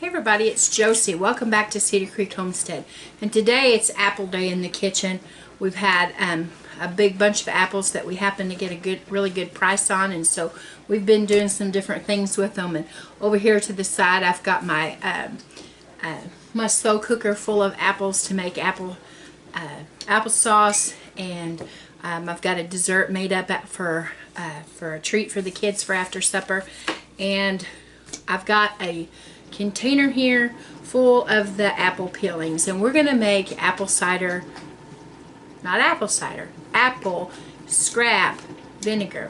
Hey everybody, it's Josie. Welcome back to Cedar Creek Homestead. And today it's apple day in the kitchen. We've had a big bunch of apples that we happen to get a really good price on, and so we've been doing some different things with them. And over here to the side, I've got my my slow cooker full of apples to make applesauce, and I've got a dessert made up for a treat for the kids for after supper, and I've got a container here full of the apple peelings, and we're gonna make apple cider, not apple cider, apple scrap vinegar.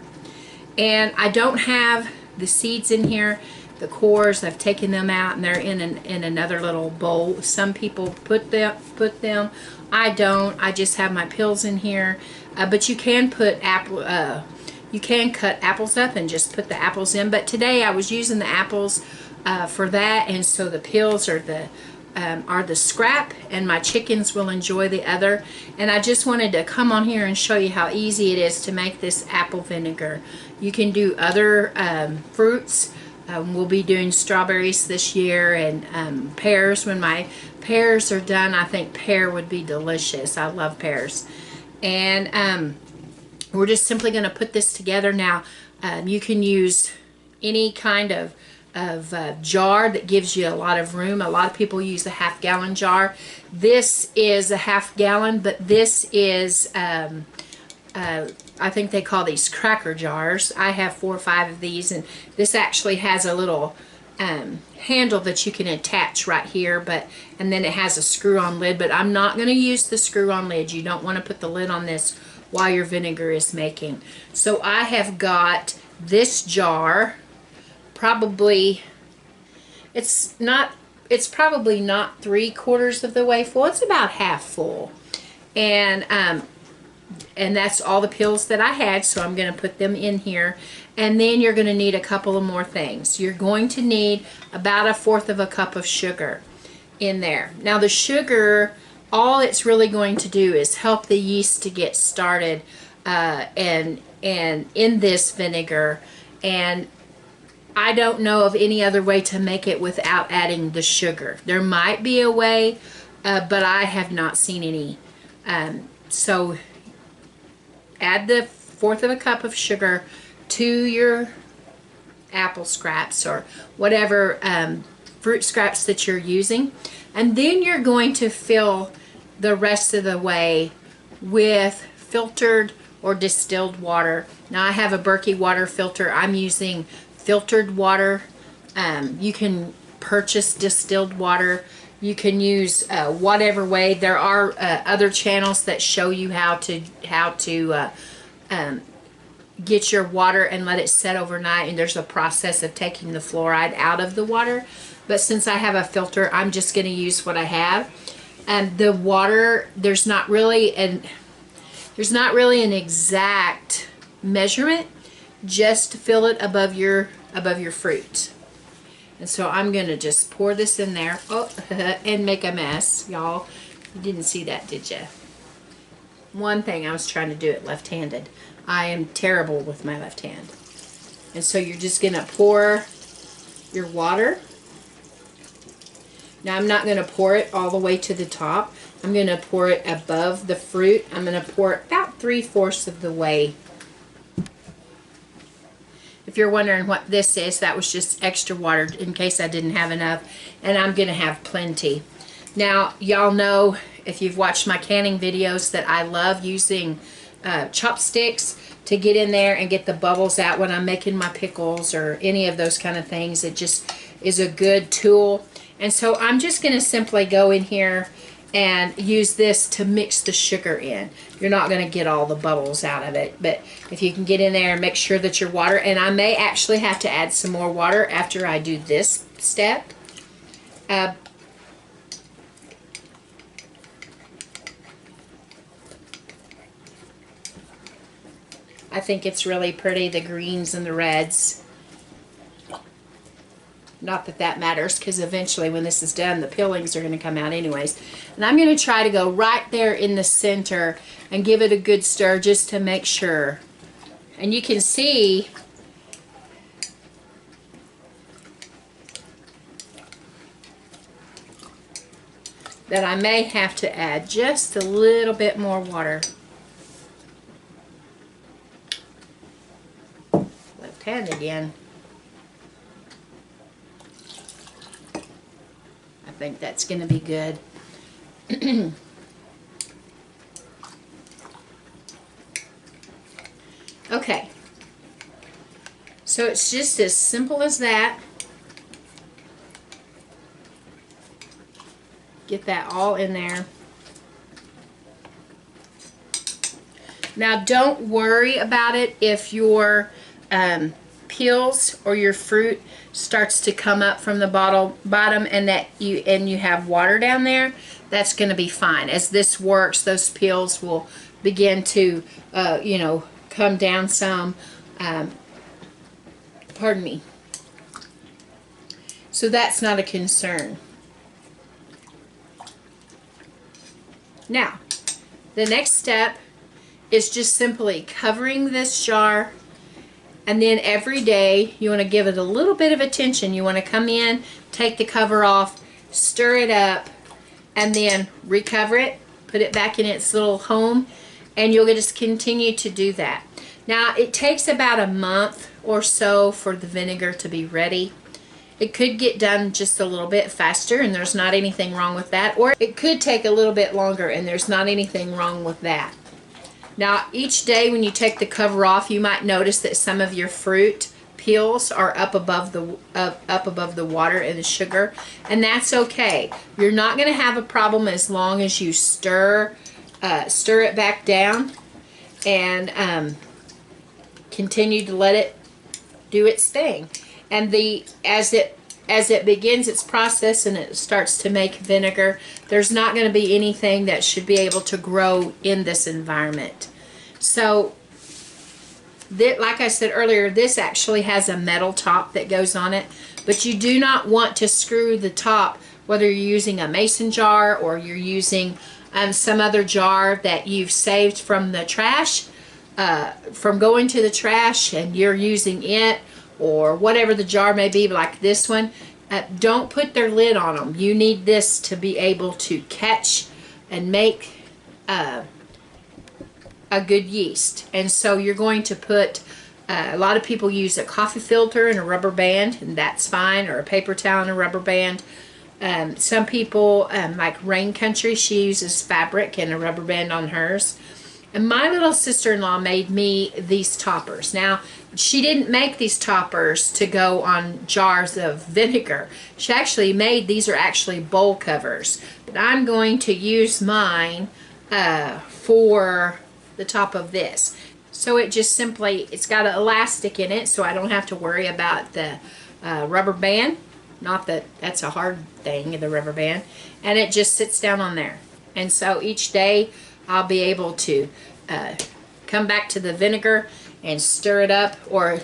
And I don't have the seeds in here, the cores. I've taken them out and they're in another little bowl. Some people put them. I don't. I just have my peels in here. But you can put you can cut apples up and just put the apples in. But today I was using the apples for that, and so the peels are the scrap, and my chickens will enjoy the other. And I just wanted to come on here and show you how easy it is to make this apple vinegar. You can do other fruits. We'll be doing strawberries this year, and pears. When my pears are done, I think pear would be delicious. I love pears. And we're just simply going to put this together. Now you can use any kind of jar that gives you a lot of room. A lot of people use a half-gallon jar. This is a half-gallon, but this is I think they call these cracker jars. I have 4 or 5 of these, and this actually has a little handle that you can attach right here, and then it has a screw-on lid, but I'm not going to use the screw-on lid. You don't want to put the lid on this while your vinegar is making. So I have got this jar. Probably it's probably not 3/4 of the way full. It's about half full, and that's all the pills that I had, so I'm going to put them in here. And then you're going to need a couple of more things. You're going to need about 1/4 of a cup of sugar in there. Now the sugar, all it's really going to do is help the yeast to get started and in this vinegar. And I don't know of any other way to make it without adding the sugar. There might be a way, but I have not seen any. So add the 1/4 of a cup of sugar to your apple scraps or whatever fruit scraps that you're using. And then you're going to fill the rest of the way with filtered or distilled water. Now I have a Berkey water filter. I'm using filtered water. You can purchase distilled water. You can use whatever way. There are other channels that show you how to get your water and let it set overnight, and there's a process of taking the fluoride out of the water. But since I have a filter, I'm just going to use what I have. And the water, there's not really an exact measurement. Just fill it above your fruit. And so I'm gonna just pour this in there, and make a mess, y'all. You didn't see that, did you? One thing, I was trying to do it left-handed. I am terrible with my left hand. And so you're just gonna pour your water. Now I'm not gonna pour it all the way to the top. I'm gonna pour it above the fruit. I'm gonna pour it about 3/4 of the way. If you're wondering what this is, that was just extra water in case I didn't have enough, and I'm going to have plenty. Now, y'all know, if you've watched my canning videos, that I love using chopsticks to get in there and get the bubbles out when I'm making my pickles or any of those kind of things. It just is a good tool. And so I'm just going to simply go in here and use this to mix the sugar in. You're not going to get all the bubbles out of it, but if you can get in there and make sure that your water, and I may actually have to add some more water after I do this step. I think it's really pretty, the greens and the reds. Not that that matters, because eventually when this is done, the peelings are going to come out anyways. And I'm going to try to go right there in the center and give it a good stir just to make sure. And you can see that I may have to add just a little bit more water. Left hand again. I think that's going to be good. Okay. So it's just as simple as that. Get that all in there. Now don't worry about it if your peels or your fruit starts to come up from the bottom and you have water down there. That's going to be fine. As this works, those peels will begin to you know, come down some. Pardon me. So that's not a concern. Now, the next step is just simply covering this jar, and then every day you want to give it a little bit of attention. You want to come in, take the cover off, stir it up, and then recover it, put it back in its little home, and you'll just continue to do that. Now, it takes about a month or so for the vinegar to be ready. It could get done just a little bit faster, and there's not anything wrong with that. Or it could take a little bit longer, and there's not anything wrong with that. Now, each day when you take the cover off, you might notice that some of your fruit peels are up above the water and the sugar, and that's okay. You're not going to have a problem as long as you stir it back down and continue to let it do its thing. And as it begins its process and it starts to make vinegar, there's not going to be anything that should be able to grow in this environment. So, like I said earlier, this actually has a metal top that goes on it, but you do not want to screw the top, whether you're using a mason jar or you're using some other jar that you've saved from the trash, from going to the trash, and you're using it, or whatever the jar may be, like this one. Don't put their lid on them. You need this to be able to catch and make a good yeast. And so you're going to put, a lot of people use a coffee filter and a rubber band, and that's fine, or a paper towel and a rubber band. Some people, like Rain Country, she uses fabric and a rubber band on hers. And my little sister-in-law made me these toppers. Now, she didn't make these toppers to go on jars of vinegar. She actually made, these are actually bowl covers. But I'm going to use mine for the top of this. So it just simply, it's got an elastic in it, so I don't have to worry about the rubber band. Not that that's a hard thing, the rubber band. And it just sits down on there. And so each day I'll be able to come back to the vinegar and stir it up, or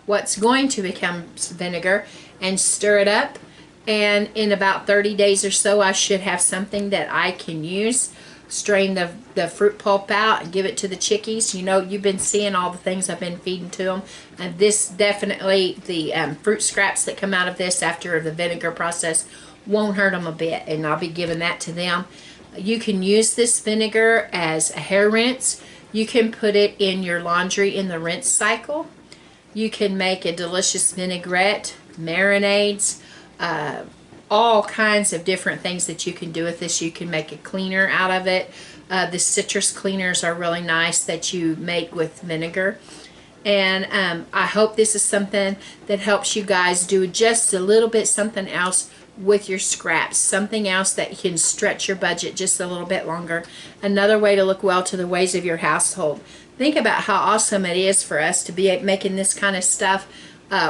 what's going to become vinegar, and stir it up. And in about 30 days or so, I should have something that I can use. Strain the fruit pulp out and give it to the chickies. You know, you've been seeing all the things I've been feeding to them. And this definitely, the fruit scraps that come out of this after the vinegar process won't hurt them a bit. And I'll be giving that to them. You can use this vinegar as a hair rinse. You can put it in your laundry in the rinse cycle. You can make a delicious vinaigrette, marinades, all kinds of different things that you can do with this. You can make a cleaner out of it. The citrus cleaners are really nice that you make with vinegar. And I hope this is something that helps you guys do just a little bit something else with your scraps, something else that can stretch your budget just a little bit longer. Another way to look well to the ways of your household. Think about how awesome it is for us to be making this kind of stuff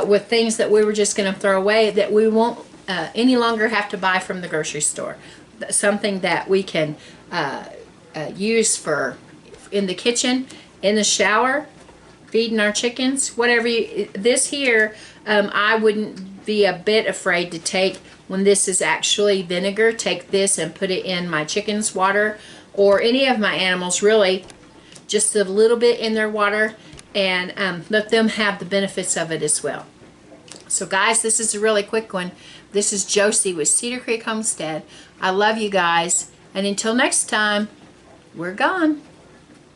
with things that we were just going to throw away, that we won't any longer have to buy from the grocery store. Something that we can use for in the kitchen, in the shower, feeding our chickens, whatever. This here, I wouldn't be a bit afraid to take, when this is actually vinegar, take this and put it in my chickens' water, or any of my animals, really, just a little bit in their water, and let them have the benefits of it as well. So guys, this is a really quick one, This is Josie with Cedar Creek Homestead. I love you guys. And until next time, we're gone.